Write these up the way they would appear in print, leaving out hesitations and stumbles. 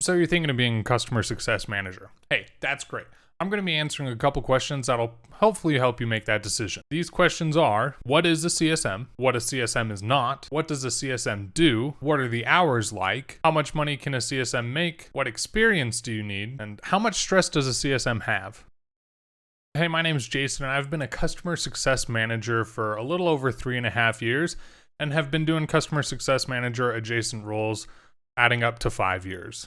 So you're thinking of being a customer success manager. Hey, that's great. I'm going to be answering a couple questions that'll hopefully help you make that decision. These questions are, what is a CSM? What a CSM is not? What does a CSM do? What are the hours like? How much money can a CSM make? What experience do you need? And how much stress does a CSM have? Hey, my name is Jason, and I've been a customer success manager for a little over 3.5 years and have been doing customer success manager adjacent roles adding up to 5 years.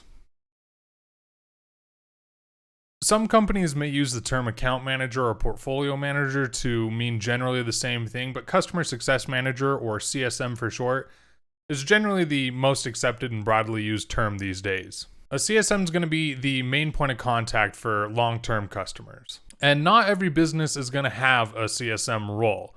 Some companies may use the term account manager or portfolio manager to mean generally the same thing, but customer success manager, or CSM for short, is generally the most accepted and broadly used term these days. A CSM is going to be the main point of contact for long-term customers. And not every business is going to have a CSM role.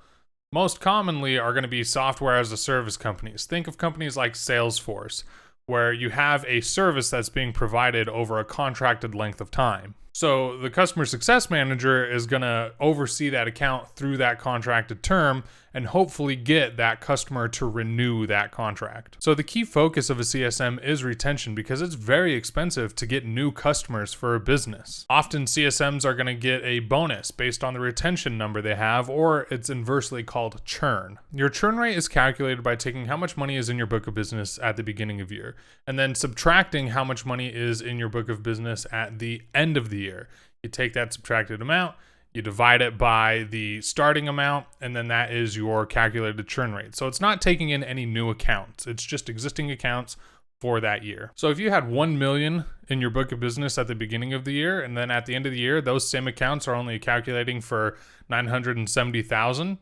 Most commonly are going to be software as a service companies. Think of companies like Salesforce, where you have a service that's being provided over a contracted length of time. So the customer success manager is going to oversee that account through that contracted term and hopefully get that customer to renew that contract. So the key focus of a CSM is retention, because it's very expensive to get new customers for a business. Often CSMs are going to get a bonus based on the retention number they have, or it's inversely called churn. Your churn rate is calculated by taking how much money is in your book of business at the beginning of year, and then subtracting how much money is in your book of business at the end of the year. You take that subtracted amount, you divide it by the starting amount, and then that is your calculated churn rate. So it's not taking in any new accounts. It's just existing accounts for that year. So if you had 1 million in your book of business at the beginning of the year, and then at the end of the year, those same accounts are only calculating for 970,000,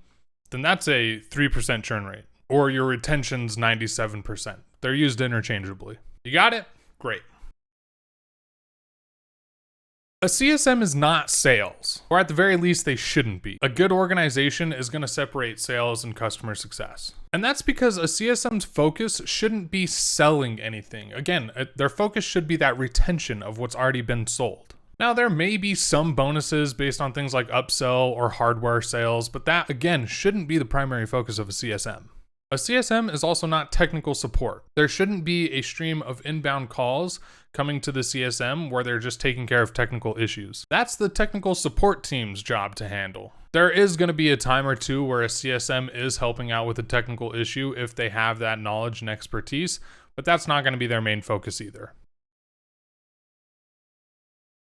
then that's a 3% churn rate, or your retention's 97%. They're used interchangeably. You got it? Great. A CSM is not sales, or at the very least, they shouldn't be. A good organization is going to separate sales and customer success. And that's because a CSM's focus shouldn't be selling anything. Again, their focus should be that retention of what's already been sold. Now, there may be some bonuses based on things like upsell or hardware sales, but that, again, shouldn't be the primary focus of a CSM. A CSM is also not technical support. There shouldn't be a stream of inbound calls coming to the CSM where they're just taking care of technical issues. That's the technical support team's job to handle. There is going to be a time or two where a CSM is helping out with a technical issue if they have that knowledge and expertise, but that's not going to be their main focus either.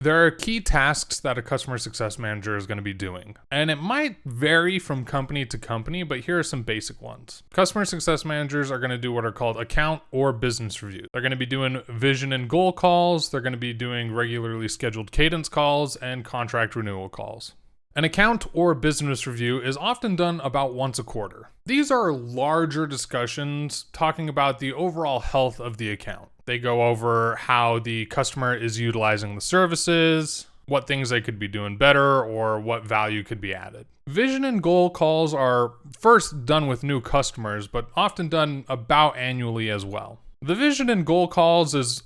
There are key tasks that a customer success manager is going to be doing, and it might vary from company to company, but here are some basic ones. Customer success managers are going to do what are called account or business reviews. They're going to be doing vision and goal calls, they're going to be doing regularly scheduled cadence calls, and contract renewal calls. An account or business review is often done about once a quarter. These are larger discussions talking about the overall health of the account. They go over how the customer is utilizing the services, what things they could be doing better, or what value could be added. Vision and goal calls are first done with new customers, but often done about annually as well. The vision and goal calls is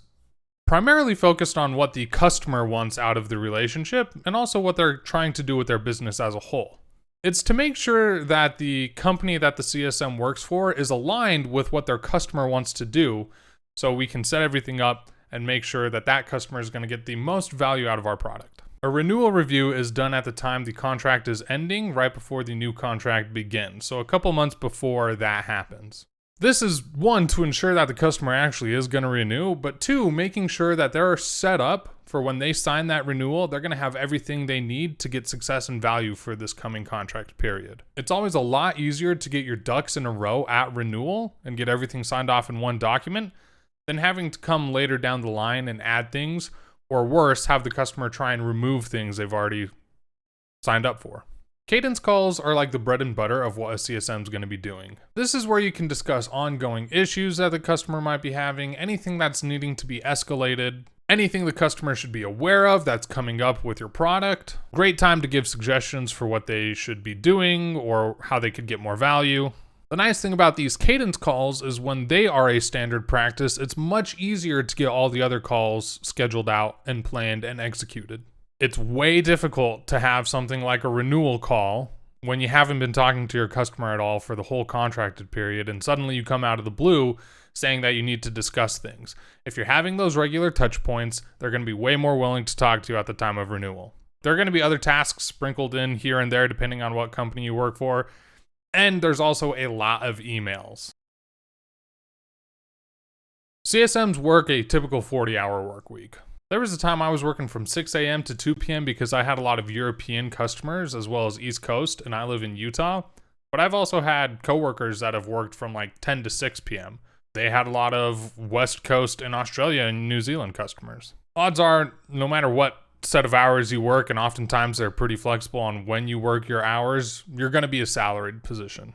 primarily focused on what the customer wants out of the relationship and also what they're trying to do with their business as a whole. It's to make sure that the company that the CSM works for is aligned with what their customer wants to do, so we can set everything up and make sure that that customer is going to get the most value out of our product. A renewal review is done at the time the contract is ending, right before the new contract begins, so a couple months before that happens. This is, one, to ensure that the customer actually is going to renew, but two, making sure that they're set up for when they sign that renewal, they're going to have everything they need to get success and value for this coming contract period. It's always a lot easier to get your ducks in a row at renewal and get everything signed off in one document than having to come later down the line and add things, or worse, have the customer try and remove things they've already signed up for. Cadence calls are like the bread and butter of what a CSM is going to be doing. This is where you can discuss ongoing issues that the customer might be having, anything that's needing to be escalated, anything the customer should be aware of that's coming up with your product. Great time to give suggestions for what they should be doing or how they could get more value. The nice thing about these cadence calls is when they are a standard practice, it's much easier to get all the other calls scheduled out and planned and executed. It's way difficult to have something like a renewal call when you haven't been talking to your customer at all for the whole contracted period, and suddenly you come out of the blue saying that you need to discuss things. If you're having those regular touch points, they're going to be way more willing to talk to you at the time of renewal. There are going to be other tasks sprinkled in here and there depending on what company you work for, and there's also a lot of emails. CSMs work a typical 40-hour work week. There was a time I was working from 6 a.m. to 2 p.m. because I had a lot of European customers as well as East Coast, and I live in Utah. But I've also had coworkers that have worked from like 10 to 6 p.m. They had a lot of West Coast and Australia and New Zealand customers. Odds are, no matter what set of hours you work, and oftentimes they're pretty flexible on when you work your hours, you're going to be a salaried position.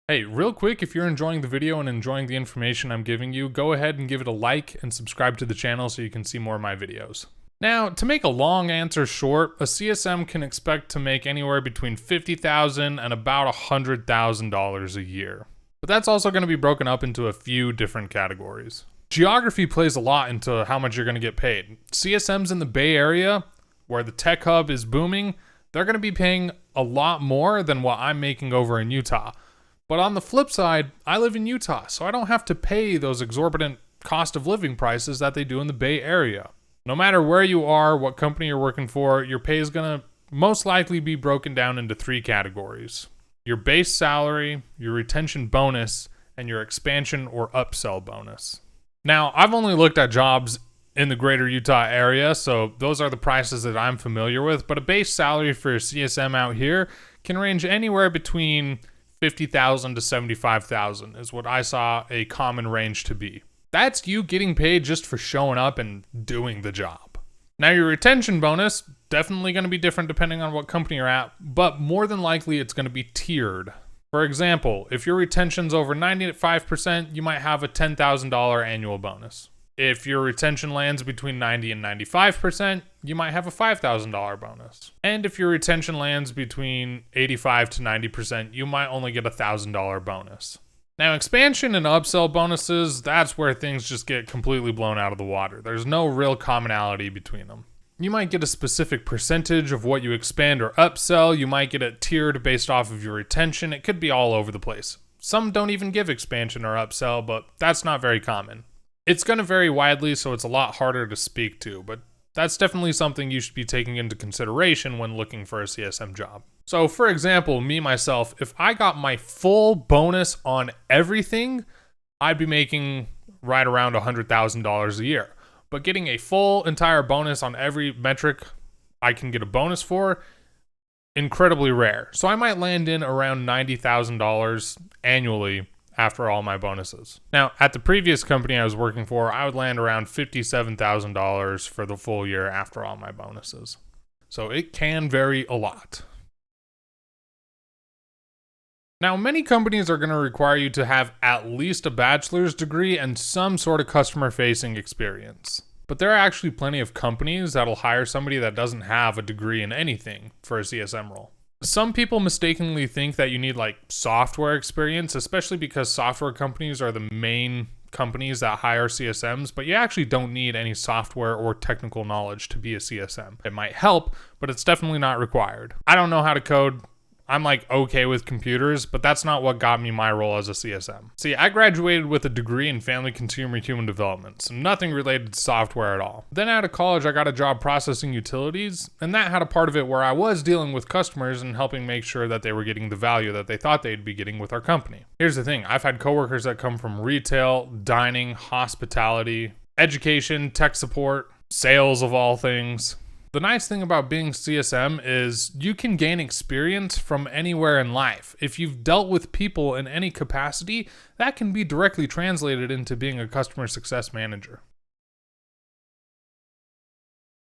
Hey, real quick, if you're enjoying the video and enjoying the information I'm giving you, go ahead and give it a like and subscribe to the channel so you can see more of my videos. Now, to make a long answer short, a CSM can expect to make anywhere between $50,000 and about $100,000 a year. But that's also going to be broken up into a few different categories. Geography plays a lot into how much you're going to get paid. CSMs in the Bay Area, where the tech hub is booming, they're going to be paying a lot more than what I'm making over in Utah. But on the flip side, I live in Utah, so I don't have to pay those exorbitant cost of living prices that they do in the Bay Area. No matter where you are, what company you're working for, your pay is going to most likely be broken down into 3 categories. Your base salary, your retention bonus, and your expansion or upsell bonus. Now, I've only looked at jobs in the greater Utah area, so those are the prices that I'm familiar with, but a base salary for a CSM out here can range anywhere between $50,000 to $75,000 is what I saw a common range to be. That's you getting paid just for showing up and doing the job. Now, your retention bonus, definitely going to be different depending on what company you're at, but more than likely it's going to be tiered. For example, if your retention's over 95%, you might have a $10,000 annual bonus. If your retention lands between 90 and 95%, you might have a $5,000 bonus. And if your retention lands between 85 to 90%, you might only get a $1,000 bonus. Now, expansion and upsell bonuses, that's where things just get completely blown out of the water. There's no real commonality between them. You might get a specific percentage of what you expand or upsell. You might get it tiered based off of your retention. It could be all over the place. Some don't even give expansion or upsell, but that's not very common. It's going to vary widely, so it's a lot harder to speak to, but that's definitely something you should be taking into consideration when looking for a CSM job. So for example, me, myself, if I got my full bonus on everything, I'd be making right around $100,000 a year. But getting a full entire bonus on every metric I can get a bonus for, incredibly rare. So I might land in around $90,000 annually after all my bonuses. Now, at the previous company I was working for, I would land around $57,000 for the full year after all my bonuses. So it can vary a lot. Now, many companies are going to require you to have at least a bachelor's degree and some sort of customer-facing experience. But there are actually plenty of companies that'll hire somebody that doesn't have a degree in anything for a CSM role. Some people mistakenly think that you need like software experience, especially because software companies are the main companies that hire CSMs, but you actually don't need any software or technical knowledge to be a CSM. It might help, but it's definitely not required. I don't know how to code. I'm like okay with computers, but that's not what got me my role as a CSM. See, I graduated with a degree in family consumer human development, so nothing related to software at all. Then out of college, I got a job processing utilities, and that had a part of it where I was dealing with customers and helping make sure that they were getting the value that they thought they'd be getting with our company. Here's the thing, I've had coworkers that come from retail, dining, hospitality, education, tech support, sales of all things. The nice thing about being CSM is you can gain experience from anywhere in life. If you've dealt with people in any capacity, that can be directly translated into being a customer success manager.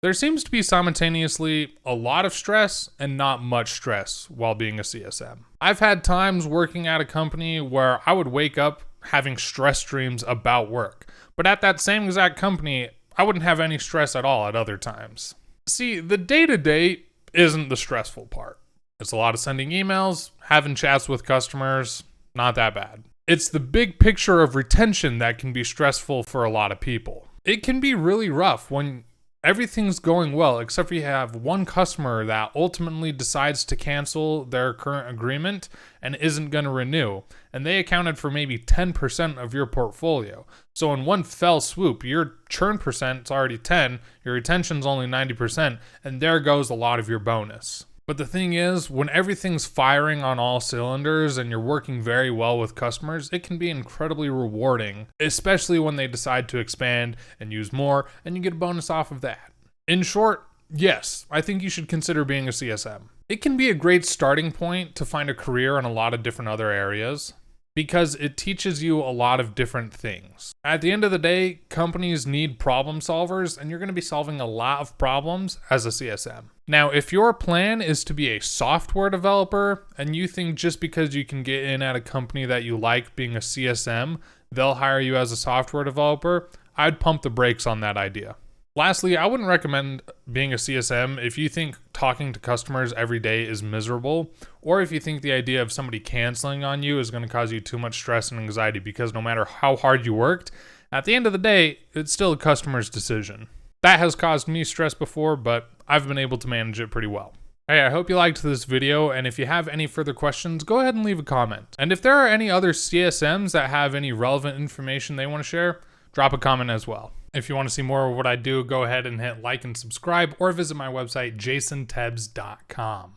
There seems to be simultaneously a lot of stress and not much stress while being a CSM. I've had times working at a company where I would wake up having stress dreams about work, but at that same exact company, I wouldn't have any stress at all at other times. See, the day-to-day isn't the stressful part. It's a lot of sending emails, having chats with customers, not that bad. It's the big picture of retention that can be stressful for a lot of people. It can be really rough when everything's going well, except for you have one customer that ultimately decides to cancel their current agreement and isn't going to renew. And they accounted for maybe 10% of your portfolio. So in one fell swoop, your churn percent's already 10, your retention's only 90%, and there goes a lot of your bonus. But the thing is, when everything's firing on all cylinders and you're working very well with customers, it can be incredibly rewarding, especially when they decide to expand and use more, and you get a bonus off of that. In short, yes, I think you should consider being a CSM. It can be a great starting point to find a career in a lot of different other areas, because it teaches you a lot of different things. At the end of the day, companies need problem solvers, and you're going to be solving a lot of problems as a CSM. Now, if your plan is to be a software developer, and you think just because you can get in at a company that you like being a CSM, they'll hire you as a software developer, I'd pump the brakes on that idea. Lastly, I wouldn't recommend being a CSM if you think talking to customers every day is miserable, or if you think the idea of somebody canceling on you is going to cause you too much stress and anxiety, because no matter how hard you worked, at the end of the day, it's still a customer's decision. That has caused me stress before, but I've been able to manage it pretty well. Hey, I hope you liked this video, and if you have any further questions, go ahead and leave a comment. And if there are any other CSMs that have any relevant information they want to share, drop a comment as well. If you want to see more of what I do, go ahead and hit like and subscribe, or visit my website, jasontebs.com.